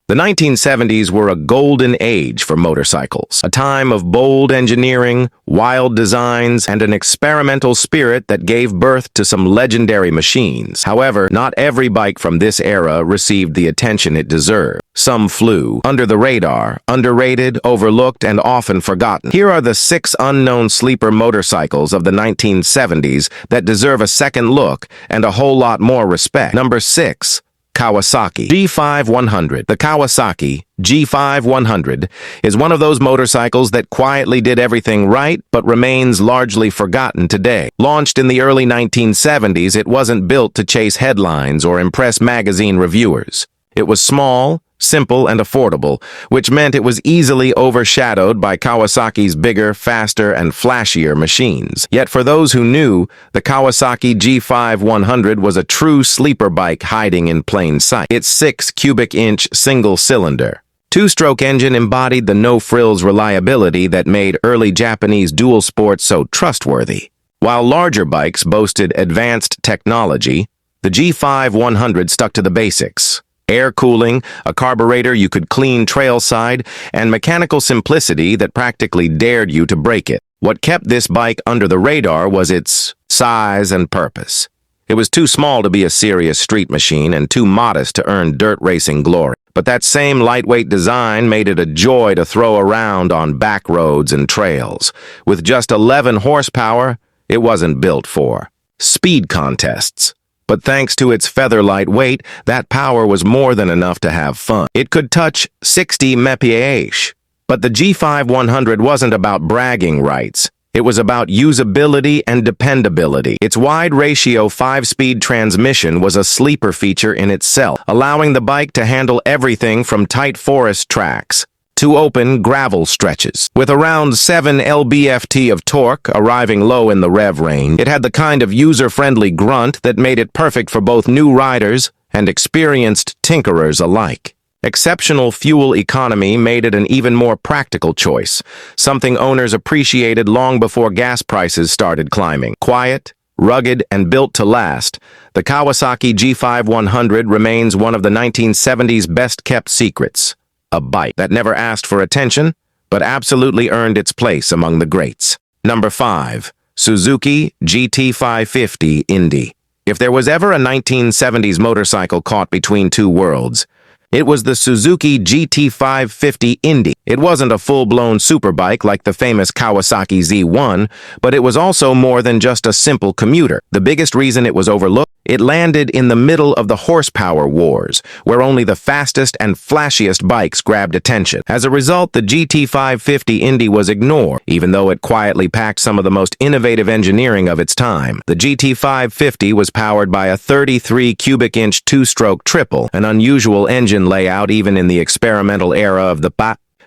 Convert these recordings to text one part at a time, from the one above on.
The 1970s were a golden age for motorcycles, a time of bold engineering, wild designs, and an experimental spirit that gave birth to some legendary machines. However, not every bike from this era received the attention it deserved. Some flew under the radar, underrated, overlooked, and often forgotten. Here are the 6 unknown sleeper motorcycles of the 1970s that deserve a second look and a whole lot more respect. Number 6. Kawasaki G5-100. The Kawasaki G5-100 is one of those motorcycles that quietly did everything right but remains largely forgotten today. Launched in the early 1970s, it wasn't built to chase headlines or impress magazine reviewers. It was small, simple, and affordable, which meant it was easily overshadowed by Kawasaki's bigger, faster, and flashier machines. Yet for those who knew, the Kawasaki G5-100 was a true sleeper bike hiding in plain sight. Its 6 cubic inch single-cylinder, 2-stroke engine embodied the no-frills reliability that made early Japanese dual sports so trustworthy. While larger bikes boasted advanced technology, the G5-100 stuck to the basics. Air cooling, a carburetor you could clean trailside, and mechanical simplicity that practically dared you to break it. What kept this bike under the radar was its size and purpose. It was too small to be a serious street machine and too modest to earn dirt racing glory. But that same lightweight design made it a joy to throw around on back roads and trails. With just 11 horsepower, it wasn't built for speed contests. But thanks to its feather-light weight, that power was more than enough to have fun. It could touch 60 mph. But the G5-100 wasn't about bragging rights. It was about usability and dependability. Its wide-ratio 5-speed transmission was a sleeper feature in itself, allowing the bike to handle everything from tight forest tracks to open gravel stretches. With around 7 lb-ft of torque arriving low in the rev range, it had the kind of user-friendly grunt that made it perfect for both new riders and experienced tinkerers alike. Exceptional fuel economy made it an even more practical choice, something owners appreciated long before gas prices started climbing. Quiet, rugged, and built to last, the Kawasaki G5-100 remains one of the 1970s best-kept secrets. A bike that never asked for attention, but absolutely earned its place among the greats. Number 5. Suzuki GT550 Indy. If there was ever a 1970s motorcycle caught between two worlds, it was the Suzuki GT550 Indy. It wasn't a full-blown superbike like the famous Kawasaki Z1, but it was also more than just a simple commuter. The biggest reason it was overlooked, it landed in the middle of the horsepower wars, where only the fastest and flashiest bikes grabbed attention. As a result, the GT550 Indy was ignored, even though it quietly packed some of the most innovative engineering of its time. The GT550 was powered by a 33 cubic inch 2-stroke triple, an unusual engine layout even in the experimental era of the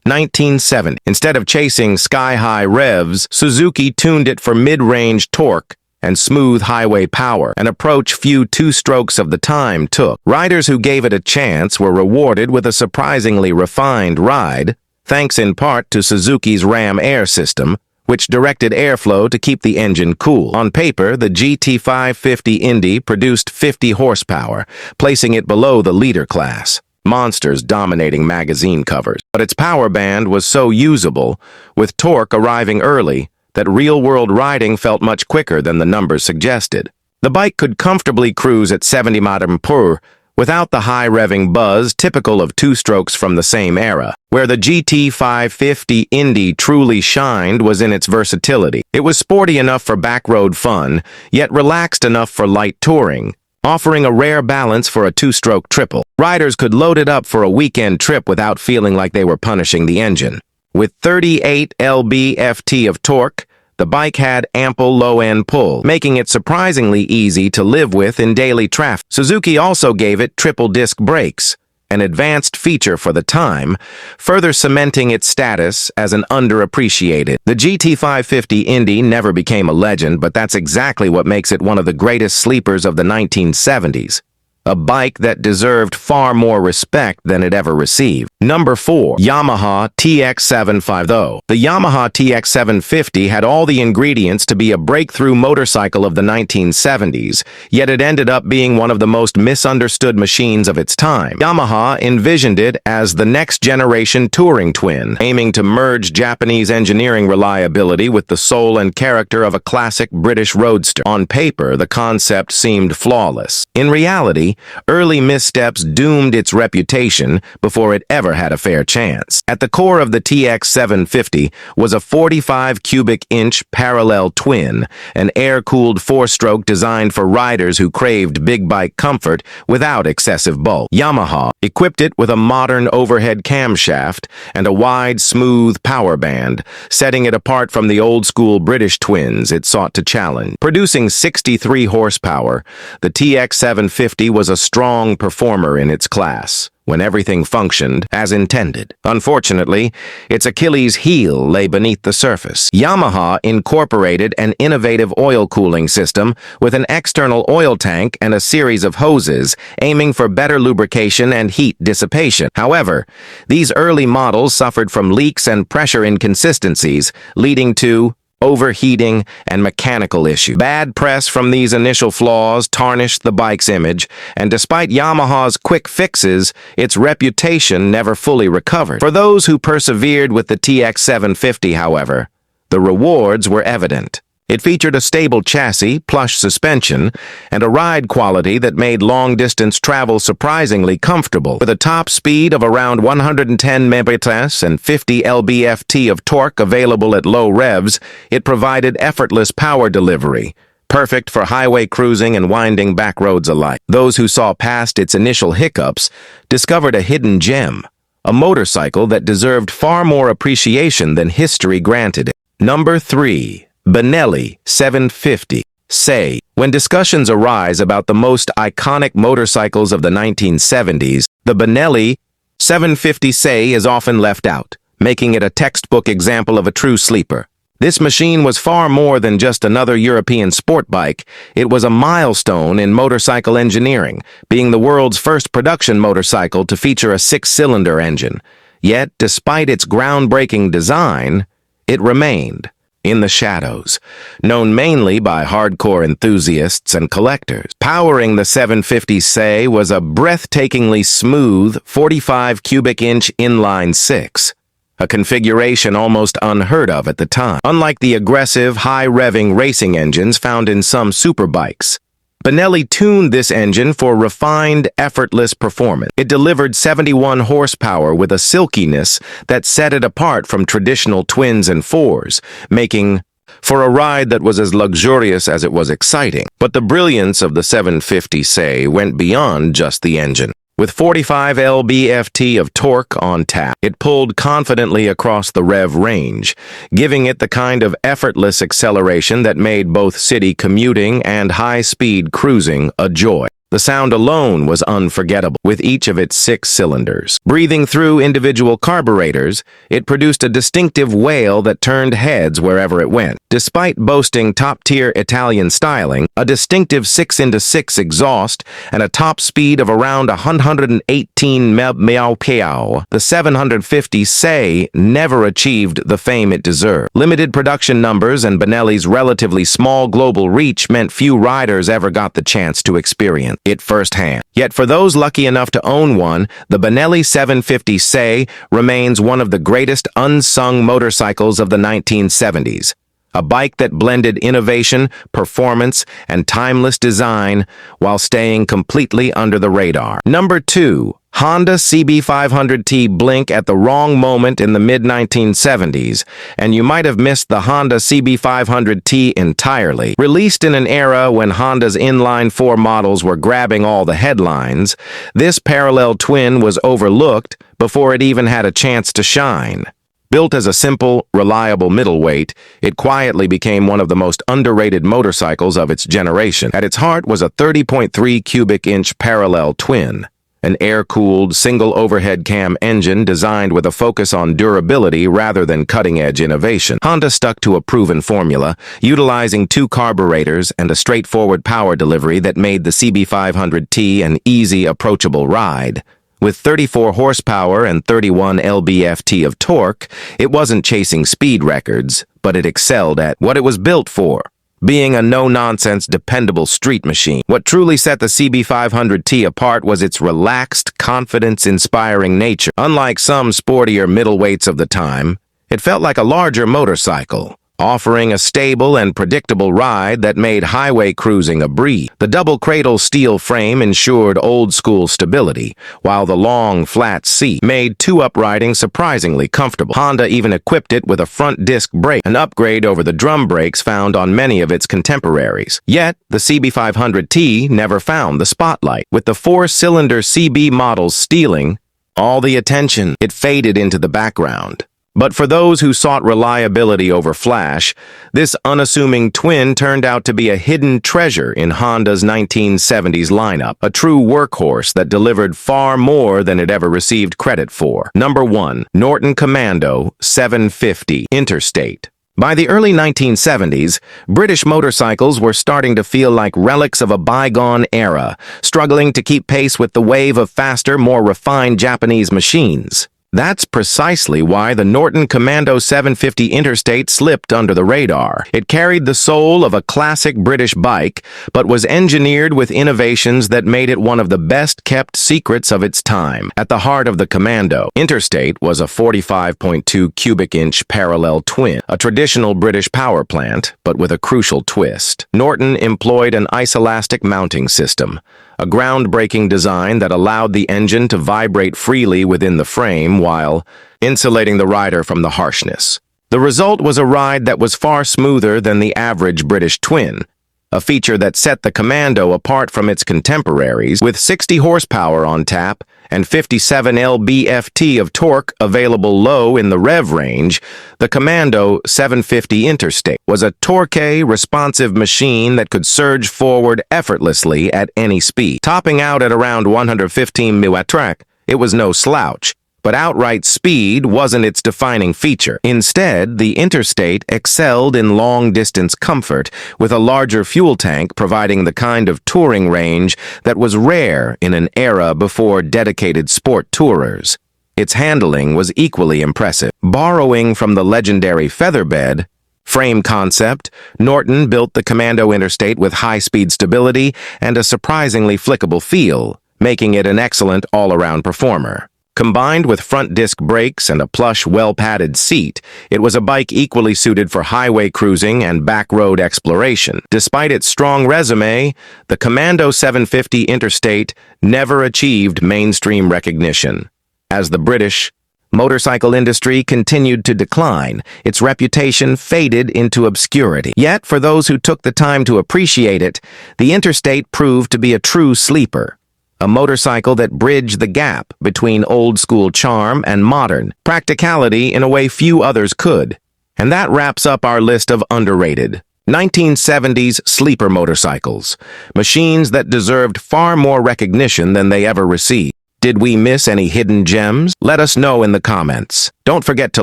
1970. Instead of chasing sky-high revs, Suzuki tuned it for mid-range torque and smooth highway power, an approach few 2-strokes of the time took. Riders who gave it a chance were rewarded with a surprisingly refined ride, thanks in part to Suzuki's Ram Air system, which directed airflow to keep the engine cool. On paper, the GT550 Indy produced 50 horsepower, placing it below the leader class. Monsters dominating magazine covers. But its power band was so usable, with torque arriving early, that real-world riding felt much quicker than the numbers suggested. The bike could comfortably cruise at 70 mph without the high-revving buzz typical of 2-strokes from the same era. Where the GT550 Indy truly shined was in its versatility. It was sporty enough for backroad fun, yet relaxed enough for light touring, offering a rare balance for a 2-stroke triple. Riders could load it up for a weekend trip without feeling like they were punishing the engine. With 38 lb-ft of torque, the bike had ample low-end pull, making it surprisingly easy to live with in daily traffic. Suzuki also gave it triple-disc brakes, an advanced feature for the time, further cementing its status as an underappreciated. The GT550 Indy never became a legend, but that's exactly what makes it one of the greatest sleepers of the 1970s. A bike that deserved far more respect than it ever received. Number 4. Yamaha TX750. The Yamaha TX750 had all the ingredients to be a breakthrough motorcycle of the 1970s, yet it ended up being one of the most misunderstood machines of its time. Yamaha envisioned it as the next-generation touring twin, aiming to merge Japanese engineering reliability with the soul and character of a classic British roadster. On paper, the concept seemed flawless. In reality, early missteps doomed its reputation before it ever had a fair chance. At the core of the TX750 was a 45 cubic inch parallel twin, an air-cooled four-stroke designed for riders who craved big bike comfort without excessive bulk. Yamaha equipped it with a modern overhead camshaft and a wide, smooth power band, setting it apart from the old-school British twins it sought to challenge. Producing 63 horsepower, the TX750 was a strong performer in its class when everything functioned as intended. Unfortunately, its Achilles heel lay beneath the surface. Yamaha incorporated an innovative oil cooling system with an external oil tank and a series of hoses, aiming for better lubrication and heat dissipation. However, these early models suffered from leaks and pressure inconsistencies, leading to overheating and mechanical issues. Bad press from these initial flaws tarnished the bike's image, and despite Yamaha's quick fixes, its reputation never fully recovered. For those who persevered with the TX750, however, the rewards were evident. It featured a stable chassis, plush suspension, and a ride quality that made long-distance travel surprisingly comfortable. With a top speed of around 110 mph and 50 lb-ft of torque available at low revs, it provided effortless power delivery, perfect for highway cruising and winding back roads alike. Those who saw past its initial hiccups discovered a hidden gem, a motorcycle that deserved far more appreciation than history granted it. Number 3. Benelli 750 SE. When discussions arise about the most iconic motorcycles of the 1970s, the Benelli 750 SE is often left out, making it a textbook example of a true sleeper. This machine was far more than just another European sport bike. It was a milestone in motorcycle engineering, being the world's first production motorcycle to feature a 6-cylinder engine. Yet, despite its groundbreaking design, it remained in the shadows, known mainly by hardcore enthusiasts and collectors. Powering the 750 SE was a breathtakingly smooth 45 cubic inch inline 6, a configuration almost unheard of at the time. Unlike the aggressive, high-revving racing engines found in some superbikes, Benelli tuned this engine for refined, effortless performance. It delivered 71 horsepower with a silkiness that set it apart from traditional twins and fours, making for a ride that was as luxurious as it was exciting. But the brilliance of the 750 SE went beyond just the engine. With 45 lb-ft of torque on tap, it pulled confidently across the rev range, giving it the kind of effortless acceleration that made both city commuting and high-speed cruising a joy. The sound alone was unforgettable, with each of its 6 cylinders. Breathing through individual carburetors, it produced a distinctive wail that turned heads wherever it went. Despite boasting top-tier Italian styling, a distinctive 6x6 exhaust, and a top speed of around 118 mph, the 750 SE never achieved the fame it deserved. Limited production numbers and Benelli's relatively small global reach meant few riders ever got the chance to experience it firsthand. Yet for those lucky enough to own one, the Benelli 750 SE remains one of the greatest unsung motorcycles of the 1970s. A bike that blended innovation, performance, and timeless design while staying completely under the radar. Number 2. Honda CB500T blinked at the wrong moment in the mid-1970s, and you might have missed the Honda CB500T entirely. Released in an era when Honda's inline-4 models were grabbing all the headlines, this parallel twin was overlooked before it even had a chance to shine. Built as a simple, reliable middleweight, it quietly became one of the most underrated motorcycles of its generation. At its heart was a 30.3 cubic inch parallel twin, an air-cooled, single overhead cam engine designed with a focus on durability rather than cutting-edge innovation. Honda stuck to a proven formula, utilizing 2 carburetors and a straightforward power delivery that made the CB500T an easy, approachable ride. With 34 horsepower and 31 lb-ft of torque, it wasn't chasing speed records, but it excelled at what it was built for, being a no-nonsense, dependable street machine. What truly set the CB500T apart was its relaxed, confidence-inspiring nature. Unlike some sportier middleweights of the time, it felt like a larger motorcycle, offering a stable and predictable ride that made highway cruising a breeze. The double cradle steel frame ensured old-school stability, while the long, flat seat made two-up riding surprisingly comfortable. Honda even equipped it with a front disc brake, an upgrade over the drum brakes found on many of its contemporaries. Yet, the CB500T never found the spotlight. With the four-cylinder CB models stealing all the attention, it faded into the background. But for those who sought reliability over flash, this unassuming twin turned out to be a hidden treasure in Honda's 1970s lineup, a true workhorse that delivered far more than it ever received credit for. Number 1. Norton Commando 750 Interstate. By the early 1970s, British motorcycles were starting to feel like relics of a bygone era, struggling to keep pace with the wave of faster, more refined Japanese machines. That's precisely why the Norton Commando 750 Interstate slipped under the radar. It carried the soul of a classic British bike, but was engineered with innovations that made it one of the best-kept secrets of its time. At the heart of the Commando, Interstate was a 45.2 cubic inch parallel twin, a traditional British power plant, but with a crucial twist. Norton employed an isolastic mounting system, a groundbreaking design that allowed the engine to vibrate freely within the frame while insulating the rider from the harshness. The result was a ride that was far smoother than the average British twin, a feature that set the Commando apart from its contemporaries. With 60 horsepower on tap and 57 lb-ft of torque available low in the rev range, the Commando 750 Interstate was a torque responsive machine that could surge forward effortlessly at any speed. Topping out at around 115 mph, it was no slouch. But outright speed wasn't its defining feature. Instead, the Interstate excelled in long-distance comfort, with a larger fuel tank providing the kind of touring range that was rare in an era before dedicated sport tourers. Its handling was equally impressive. Borrowing from the legendary featherbed frame concept, Norton built the Commando Interstate with high-speed stability and a surprisingly flickable feel, making it an excellent all-around performer. Combined with front disc brakes and a plush, well-padded seat, it was a bike equally suited for highway cruising and back-road exploration. Despite its strong resume, the Commando 750 Interstate never achieved mainstream recognition. As the British motorcycle industry continued to decline, its reputation faded into obscurity. Yet, for those who took the time to appreciate it, the Interstate proved to be a true sleeper. A motorcycle that bridged the gap between old-school charm and modern practicality in a way few others could. And that wraps up our list of underrated 1970s sleeper motorcycles, machines that deserved far more recognition than they ever received. Did we miss any hidden gems? Let us know in the comments. Don't forget to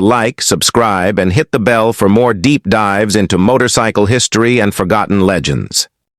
like, subscribe, and hit the bell for more deep dives into motorcycle history and forgotten legends.